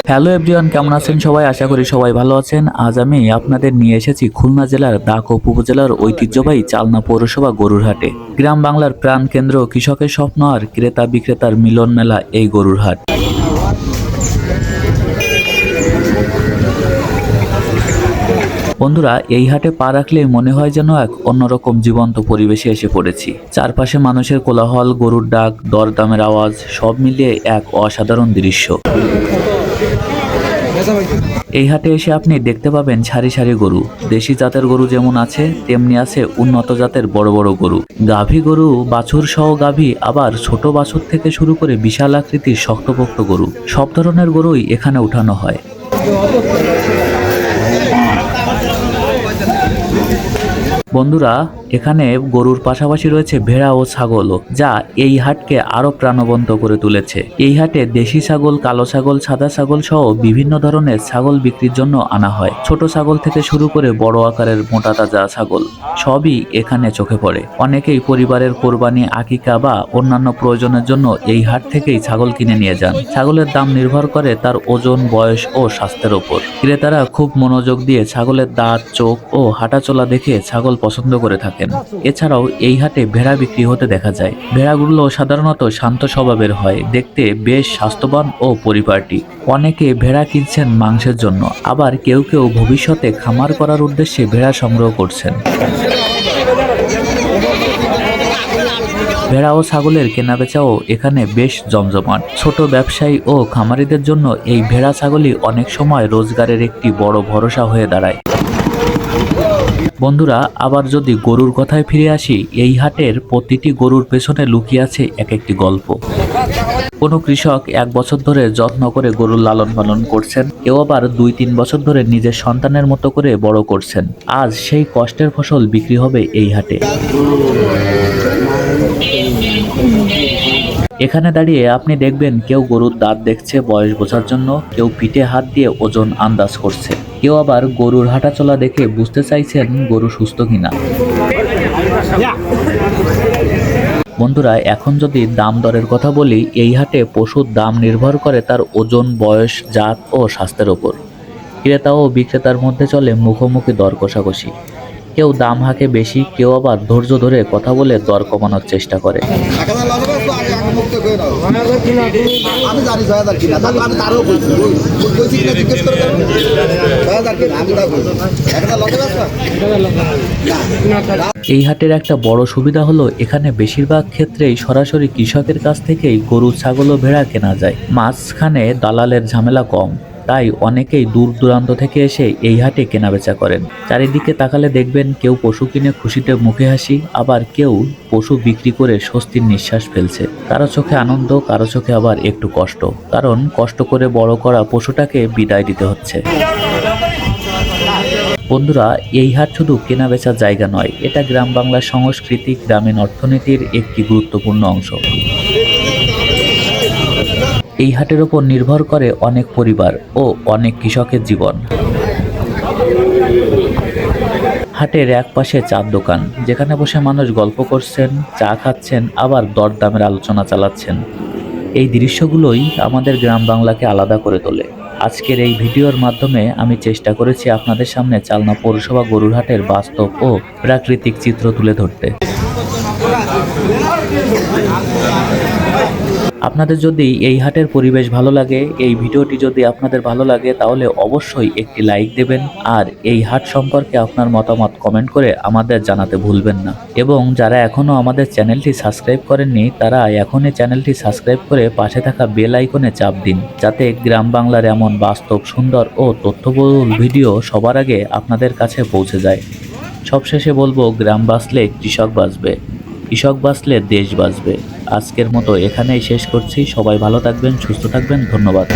Hello everyone, কেমন আছেন সবাই? আশা করি সবাই ভালো আছেন। আজ আমি আপনাদের নিয়ে এসেছি খুলনা জেলার দাকোপ উপজেলার ঐতিহ্যবাহী চালনা পৌরসভা গরুর হাটে। গ্রাম বাংলার প্রাণ কেন্দ্র, কৃষকের স্বপ্ন আর ক্রেতা বিক্রেতার মিলন মেলা এই গরুর হাট। বন্ধুরা, এই হাটে পা রাখলেই মনে হয় যেন এক অন্যরকম জীবন্ত পরিবেশে এসে পড়েছি। চারপাশে মানুষের কোলাহল, গরুর ডাক, দরদামের আওয়াজ, সব মিলিয়ে এক অসাধারণ দৃশ্য। এই হাটে এসে আপনি দেখতে পাবেন সারি সারি গরু। দেশি জাতের গরু যেমন আছে, তেমনি আছে উন্নত জাতের বড় বড় গরু। গাভী গরু, বাছুর সহ গাভী, আবার ছোট বাছুর থেকে শুরু করে বিশাল আকৃতির শক্তপোক্ত গরু, সব ধরনের গরুই এখানে উঠানো হয়। বন্ধুরা, এখানে গরুর পাশাপাশি রয়েছে ভেড়া ও ছাগলও, যা এই হাটকে আরো প্রাণবন্ত করে তুলেছে। এই হাটে দেশি ছাগল, কালো ছাগল, সাদা ছাগল সহ বিভিন্ন ধরনের ছাগল বিক্রির জন্য আনা হয়। ছোট ছাগল থেকে শুরু করে বড় আকারের মোটা তাজা ছাগল সবই এখানে চোখে পড়ে। অনেকেই পরিবারের কোরবানি, আকিকা বা অন্যান্য প্রয়োজনের জন্য এই হাট থেকেই ছাগল কিনে নিয়ে যান। ছাগলের দাম নির্ভর করে তার ওজন, বয়স ও স্বাস্থ্যের ওপর। ক্রেতারা খুব মনোযোগ দিয়ে ছাগলের দাঁত, চোখ ও হাঁটাচলা দেখে ছাগল পছন্দ করে থাকেন। এছাড়াও এই হাটে ভেড়া বিক্রি হতে দেখা যায়। ভেড়াগুলো সাধারণত শান্ত স্বভাবের হয়, দেখতে বেশ স্বাস্থ্যবান ও পরিপাটি। অনেকে ভেড়া কিনছেন মাংসের জন্য, আবার কেউ কেউ ভবিষ্যতে খামার করার উদ্দেশ্যে ভেড়া সংগ্রহ করছেন। ভেড়া ও ছাগলের কেনাবেচাও এখানে বেশ জমজমাট। ছোট ব্যবসায়ী ও খামারিদের জন্য এই ভেড়া ছাগলই অনেক সময় রোজগারের একটি বড় ভরসা হয়ে দাঁড়ায়। বন্ধুরা, আবার যদি গরুর কথায় ফিরে আসি, এই হাটের প্রতিটি গরুর পেছনে লুকিয়ে আছে এক একটি গল্প। কোনো কৃষক 1 বছর ধরে যত্ন করে গরুর লালন পালন করছেন, কেউ আবার 2-3 বছর ধরে নিজের সন্তানের মতো করে বড় করছেন। আজ সেই কষ্টের ফসল বিক্রি হবে এই হাটে। এখানে দাঁড়িয়ে আপনি দেখবেন কেউ গরুর দাঁত দেখছে বয়স বোঝার জন্য, কেউ পিঠে হাত দিয়ে ওজন আন্দাজ করছে, কেউ আবার গরুর হাঁটাচলা দেখে বুঝতে চাইছেন গরু সুস্থ কিনা। বন্ধুরা, এখন যদি দাম দরের কথা বলি, এই হাটে পশুর দাম নির্ভর করে তার ওজন, বয়স, জাত ও স্বাস্থ্যের ওপর। ক্রেতা ও বিক্রেতার মধ্যে চলে মুখোমুখি দর কষাকষি। কেউ দাম হাঁকে বেশি, কেউ আবার ধৈর্য ধরে কথা বলে দর কমানোর চেষ্টা করে। এই হাটের একটা বড় সুবিধা হলো এখানে বেশিরভাগ ক্ষেত্রেই সরাসরি কৃষকের কাছ থেকেই গরু, ছাগল ও ভেড়া কেনা যায়। মাঝখানে দালালের ঝামেলা কম, তাই অনেকেই দূর দূরান্ত থেকে এসে এই হাটে কেনাবেচা করেন। চারিদিকে তাকালে দেখবেন কেউ পশু কিনে খুশিতে মুখে হাসি, আবার কেউ পশু বিক্রি করে স্বস্তির নিঃশ্বাস ফেলছে। কারো চোখে আনন্দ, কারো চোখে আবার একটু কষ্ট, কারণ কষ্ট করে বড় করা পশুটাকে বিদায় দিতে হচ্ছে। বন্ধুরা, এই হাট শুধু কেনাবেচার জায়গা নয়, এটা গ্রাম বাংলার সংস্কৃতি, গ্রামীণ অর্থনীতির একটি গুরুত্বপূর্ণ অংশ। এই হাটের ওপর নির্ভর করে অনেক পরিবার ও অনেক কৃষকের জীবন। হাটের এক পাশে চার দোকান, যেখানে বসে মানুষ গল্প করছেন, চা খাচ্ছেন, আবার দরদামের আলোচনা চালাচ্ছেন। এই দৃশ্যগুলোই আমাদের গ্রাম বাংলাকে আলাদা করে তোলে। আজকের এই ভিডিওর মাধ্যমে আমি চেষ্টা করেছি আপনাদের সামনে চালনা পৌরসভা গরুর হাটের বাস্তব ও প্রাকৃতিক চিত্র তুলে ধরতে। আপনাদের যদি এই হাটের পরিবেশ ভালো লাগে, এই ভিডিওটি যদি আপনাদের ভালো লাগে, তাহলে অবশ্যই একটি লাইক দেবেন, আর এই হাট সম্পর্কে আপনার মতামত কমেন্ট করে আমাদের জানাতে ভুলবেন না। এবং যারা এখনও আমাদের চ্যানেলটি সাবস্ক্রাইব করেননি, তারা এখনই চ্যানেলটি সাবস্ক্রাইব করে পাশে থাকা বেল আইকনে চাপ দিন, যাতে গ্রাম বাংলার এমন বাস্তব, সুন্দর ও তথ্যবহুল ভিডিও সবার আগে আপনাদের কাছে পৌঁছে যায়। সবশেষে বলবো, গ্রাম বাঁচলে কৃষক বাঁচবে, কৃষক বাঁচলে দেশ বাঁচবে। আজকের মতো এখানেই শেষ করছি। সবাই ভালো থাকবেন, সুস্থ থাকবেন। ধন্যবাদ।